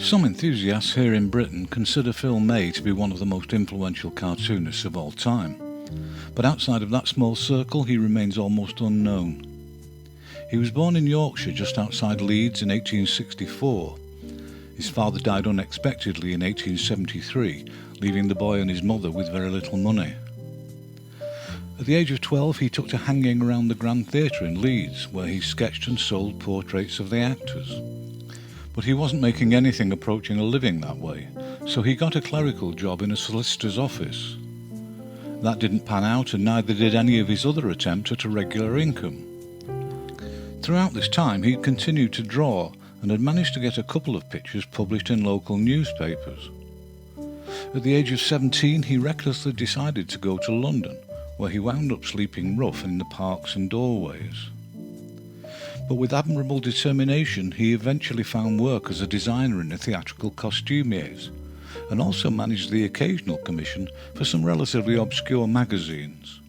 Some enthusiasts here in Britain consider Phil May to be one of the most influential cartoonists of all time, but outside of that small circle he remains almost unknown. He was born in Yorkshire just outside Leeds in 1864. His father died unexpectedly in 1873, leaving the boy and his mother with very little money. At the age of 12 he took to hanging around the Grand Theatre in Leeds, where he sketched and sold portraits of the actors. But he wasn't making anything approaching a living that way, so he got a clerical job in a solicitor's office. That didn't pan out, and neither did any of his other attempts at a regular income. Throughout this time he'd continued to draw and had managed to get a couple of pictures published in local newspapers. At the age of 17 he recklessly decided to go to London, where he wound up sleeping rough in the parks and doorways. But with admirable determination he eventually found work as a designer in the theatrical costumiers, and also managed the occasional commission for some relatively obscure magazines.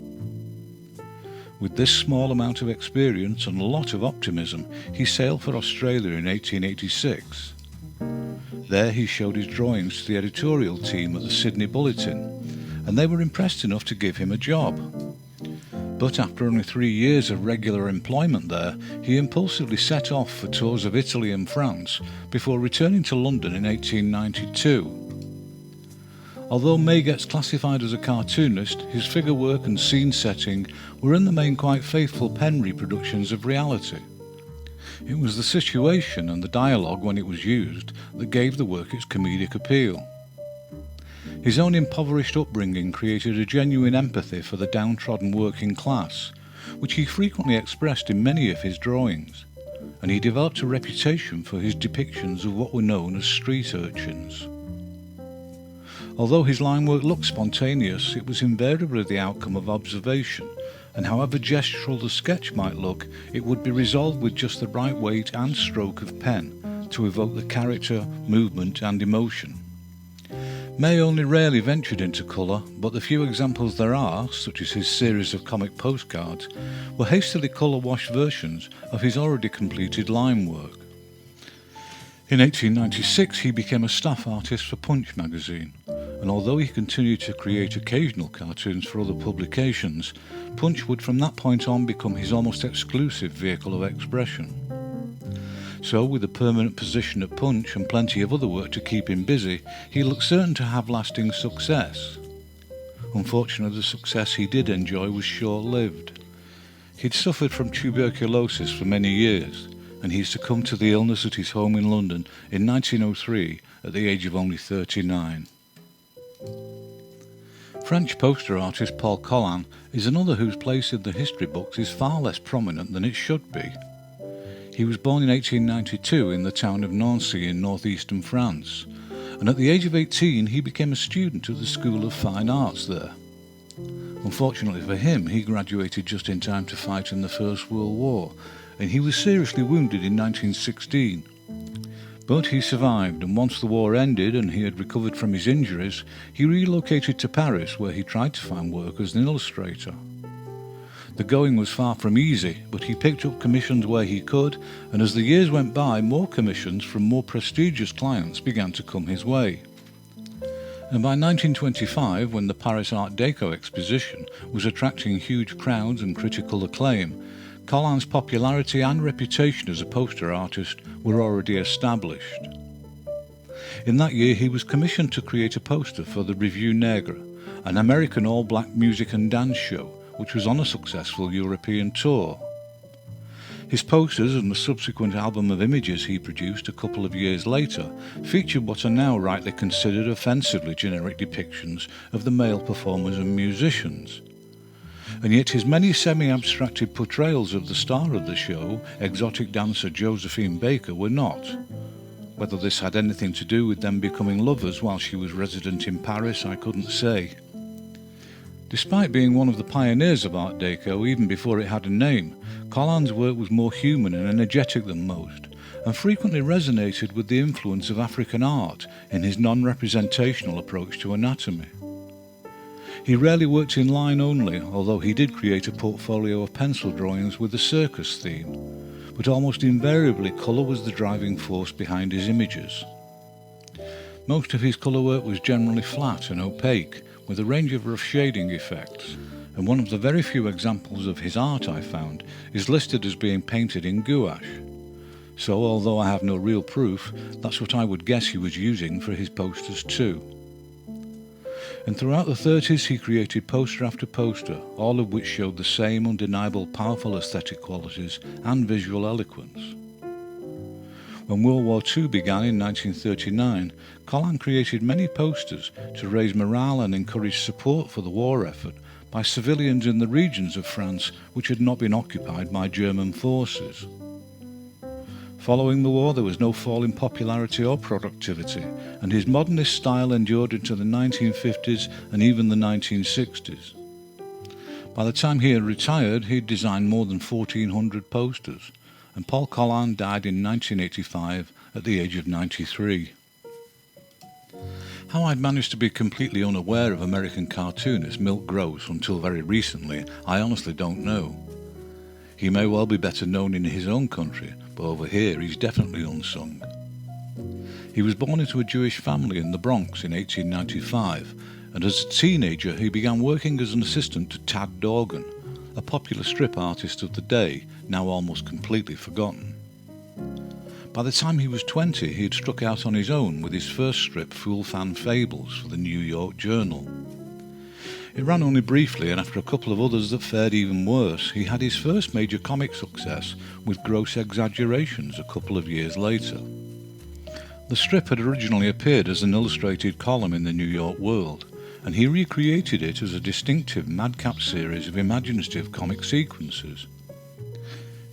With this small amount of experience and a lot of optimism, he sailed for Australia in 1886. There he showed his drawings to the editorial team at the Sydney Bulletin, and they were impressed enough to give him a job. But after only 3 years of regular employment there, he impulsively set off for tours of Italy and France before returning to London in 1892. Although May gets classified as a cartoonist, his figure work and scene setting were in the main quite faithful pen reproductions of reality. It was the situation and the dialogue when it was used that gave the work its comedic appeal. His own impoverished upbringing created a genuine empathy for the downtrodden working class, which he frequently expressed in many of his drawings, and he developed a reputation for his depictions of what were known as street urchins. Although his line work looked spontaneous, it was invariably the outcome of observation, and however gestural the sketch might look, it would be resolved with just the right weight and stroke of pen to evoke the character, movement and emotion. May only rarely ventured into colour, but the few examples there are, such as his series of comic postcards, were hastily colour-washed versions of his already completed line work. In 1896 he became a staff artist for Punch magazine, and although he continued to create occasional cartoons for other publications, Punch would from that point on become his almost exclusive vehicle of expression. So, with a permanent position at Punch and plenty of other work to keep him busy, he looked certain to have lasting success. Unfortunately, the success he did enjoy was short-lived. He'd suffered from tuberculosis for many years, and he succumbed to the illness at his home in London in 1903 at the age of only 39. French poster artist Paul Colin is another whose place in the history books is far less prominent than it should be. He was born in 1892 in the town of Nancy in northeastern France, and at the age of 18 he became a student at the School of Fine Arts there. Unfortunately for him, he graduated just in time to fight in the First World War, and he was seriously wounded in 1916. But he survived, and once the war ended and he had recovered from his injuries, he relocated to Paris, where he tried to find work as an illustrator. The going was far from easy, but he picked up commissions where he could, and as the years went by, more commissions from more prestigious clients began to come his way. And by 1925, when the Paris Art Deco exposition was attracting huge crowds and critical acclaim, Colin's popularity and reputation as a poster artist were already established. In that year he was commissioned to create a poster for the Revue Negre, an American all-black music and dance show, which was on a successful European tour. His posters and the subsequent album of images he produced a couple of years later featured what are now rightly considered offensively generic depictions of the male performers and musicians. And yet his many semi-abstracted portrayals of the star of the show, exotic dancer Josephine Baker, were not. Whether this had anything to do with them becoming lovers while she was resident in Paris, I couldn't say. Despite being one of the pioneers of Art Deco even before it had a name, Colin's work was more human and energetic than most, and frequently resonated with the influence of African art in his non-representational approach to anatomy. He rarely worked in line only, although he did create a portfolio of pencil drawings with a circus theme, but almost invariably colour was the driving force behind his images. Most of his colour work was generally flat and opaque, with a range of rough shading effects, and one of the very few examples of his art I found is listed as being painted in gouache. So, although I have no real proof, that's what I would guess he was using for his posters too. And throughout the 30s he created poster after poster, all of which showed the same undeniable powerful aesthetic qualities and visual eloquence. When World War II began in 1939, Colin created many posters to raise morale and encourage support for the war effort by civilians in the regions of France which had not been occupied by German forces. Following the war, there was no fall in popularity or productivity, and his modernist style endured into the 1950s and even the 1960s. By the time he had retired, he'd designed more than 1,400 posters, and Paul Colin died in 1985 at the age of 93. How I'd managed to be completely unaware of American cartoonist Milt Gross until very recently, I honestly don't know. He may well be better known in his own country, but over here he's definitely unsung. He was born into a Jewish family in the Bronx in 1895, and as a teenager he began working as an assistant to Tad Dorgan, a popular strip artist of the day, now almost completely forgotten. By the time he was 20, he had struck out on his own with his first strip, Fool Fan Fables, for the New York Journal. It ran only briefly, and after a couple of others that fared even worse, he had his first major comic success with Gross Exaggerations a couple of years later. The strip had originally appeared as an illustrated column in the New York World, and he recreated it as a distinctive madcap series of imaginative comic sequences.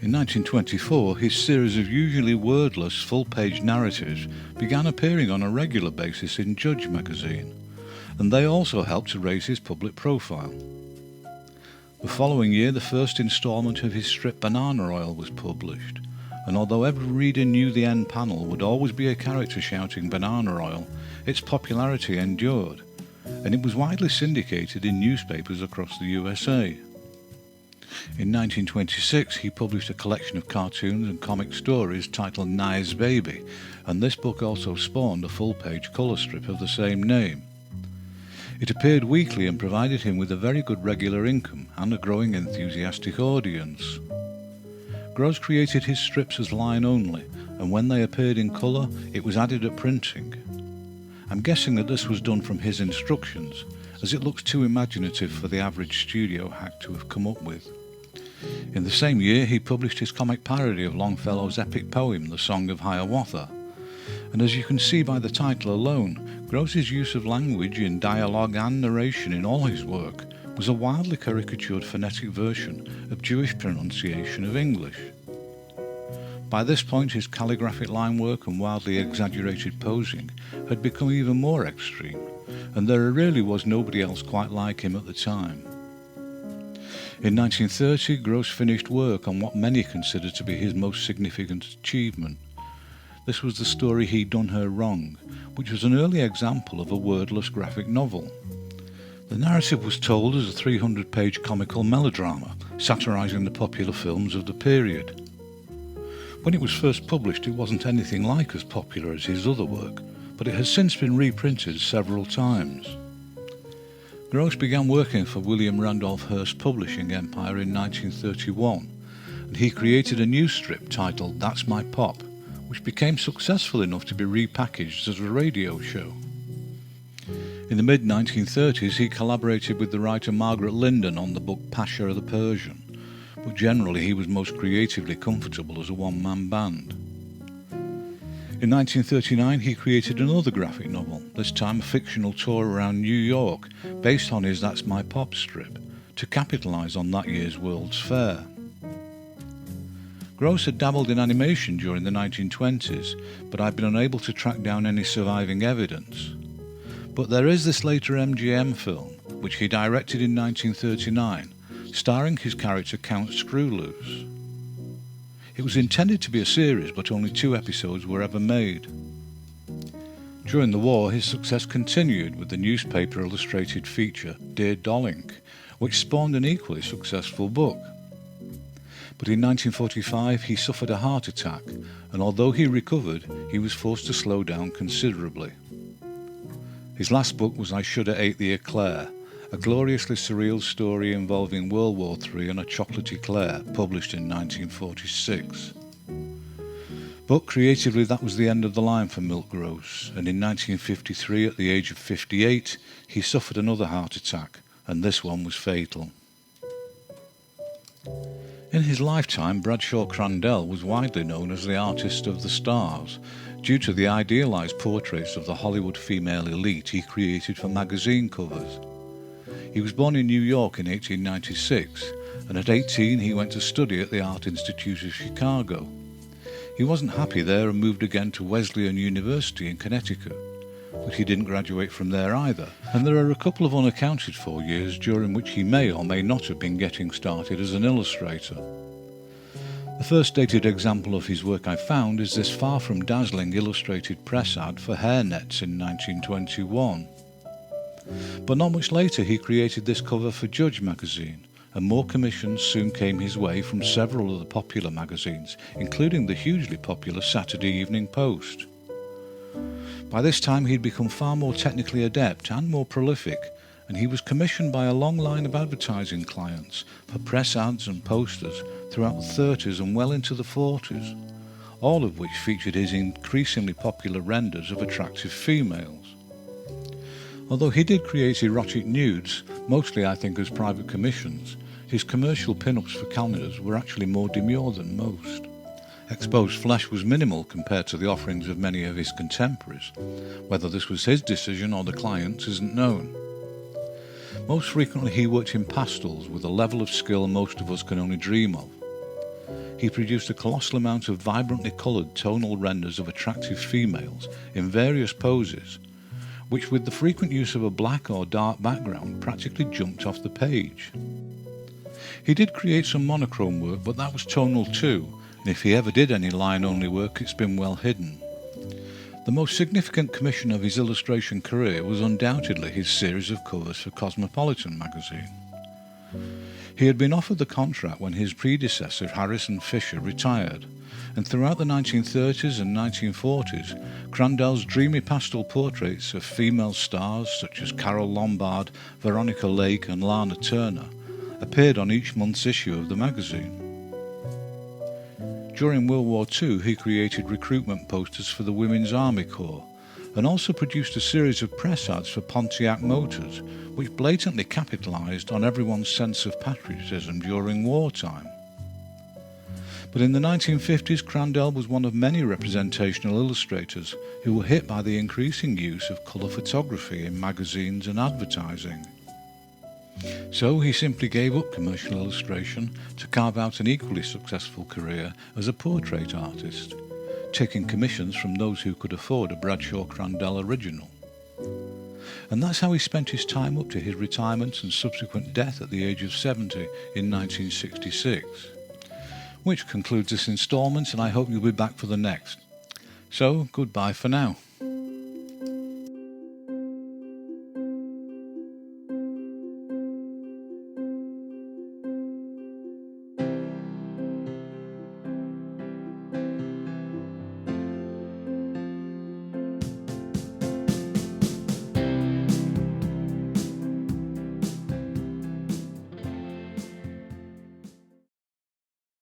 In 1924, his series of usually wordless, full-page narratives began appearing on a regular basis in Judge magazine, and they also helped to raise his public profile. The following year, the first instalment of his strip Banana Oil was published, and although every reader knew the end panel would always be a character shouting banana oil, its popularity endured, and it was widely syndicated in newspapers across the USA. In 1926, he published a collection of cartoons and comic stories titled Nice Baby, and this book also spawned a full-page colour strip of the same name. It appeared weekly and provided him with a very good regular income and a growing enthusiastic audience. Gross created his strips as line only, and when they appeared in colour, it was added at printing. I'm guessing that this was done from his instructions, as it looks too imaginative for the average studio hack to have come up with. In the same year, he published his comic parody of Longfellow's epic poem, The Song of Hiawatha, and as you can see by the title alone, Gross's use of language in dialogue and narration in all his work was a wildly caricatured phonetic version of Jewish pronunciation of English. By this point, his calligraphic line work and wildly exaggerated posing had become even more extreme, and there really was nobody else quite like him at the time. In 1930, Gross finished work on what many consider to be his most significant achievement. This was the story He'd Done Her Wrong, which was an early example of a wordless graphic novel. The narrative was told as a 300-page comical melodrama, satirising the popular films of the period. When it was first published, it wasn't anything like as popular as his other work, but it has since been reprinted several times. Gross began working for William Randolph Hearst Publishing Empire in 1931, and he created a new strip titled That's My Pop, which became successful enough to be repackaged as a radio show. In the mid-1930s, he collaborated with the writer Margaret Linden on the book Pasha the Persian, but generally he was most creatively comfortable as a one-man band. In 1939, he created another graphic novel, this time a fictional tour around New York, based on his That's My Pop strip, to capitalise on that year's World's Fair. Gross had dabbled in animation during the 1920s, but I've been unable to track down any surviving evidence. But there is this later MGM film, which he directed in 1939, starring his character Count Screwloose. It was intended to be a series, but only 2 episodes were ever made. During the war, his success continued with the newspaper illustrated feature Dear Dollink, which spawned an equally successful book. But in 1945 he suffered a heart attack, and although he recovered, he was forced to slow down considerably. His last book was I Shoulda Ate the Eclair, a gloriously surreal story involving World War III and a chocolate eclair, published in 1946. But creatively that was the end of the line for Milt Gross, and in 1953, at the age of 58, he suffered another heart attack, and this one was fatal. In his lifetime, Bradshaw Crandell was widely known as the artist of the stars, due to the idealised portraits of the Hollywood female elite he created for magazine covers. He was born in New York in 1896, and at 18 he went to study at the Art Institute of Chicago. He wasn't happy there and moved again to Wesleyan University in Connecticut, but he didn't graduate from there either, and there are a couple of unaccounted for years during which he may or may not have been getting started as an illustrator. The first dated example of his work I found is this far from dazzling illustrated press ad for hairnets in 1921. But not much later he created this cover for Judge magazine, and more commissions soon came his way from several of the popular magazines, including the hugely popular Saturday Evening Post. By this time he'd become far more technically adept and more prolific, and he was commissioned by a long line of advertising clients for press ads and posters throughout the 30s and well into the 40s, all of which featured his increasingly popular renders of attractive females. Although he did create erotic nudes, mostly I think as private commissions, his commercial pin-ups for calendars were actually more demure than most. Exposed flesh was minimal compared to the offerings of many of his contemporaries. Whether this was his decision or the client's isn't known. Most frequently he worked in pastels with a level of skill most of us can only dream of. He produced a colossal amount of vibrantly coloured tonal renders of attractive females in various poses, which with the frequent use of a black or dark background practically jumped off the page. He did create some monochrome work, but that was tonal too, and if he ever did any line-only work, it's been well hidden. The most significant commission of his illustration career was undoubtedly his series of covers for Cosmopolitan magazine. He had been offered the contract when his predecessor, Harrison Fisher, retired, and throughout the 1930s and 1940s, Crandell's dreamy pastel portraits of female stars such as Carole Lombard, Veronica Lake and Lana Turner appeared on each month's issue of the magazine. During World War II, he created recruitment posters for the Women's Army Corps, and also produced a series of press ads for Pontiac Motors, which blatantly capitalised on everyone's sense of patriotism during wartime. But in the 1950s, Crandell was one of many representational illustrators who were hit by the increasing use of colour photography in magazines and advertising. So he simply gave up commercial illustration to carve out an equally successful career as a portrait artist, taking commissions from those who could afford a Bradshaw Crandell original. And that's how he spent his time up to his retirement and subsequent death at the age of 70 in 1966. Which concludes this instalment, and I hope you'll be back for the next. So, goodbye for now.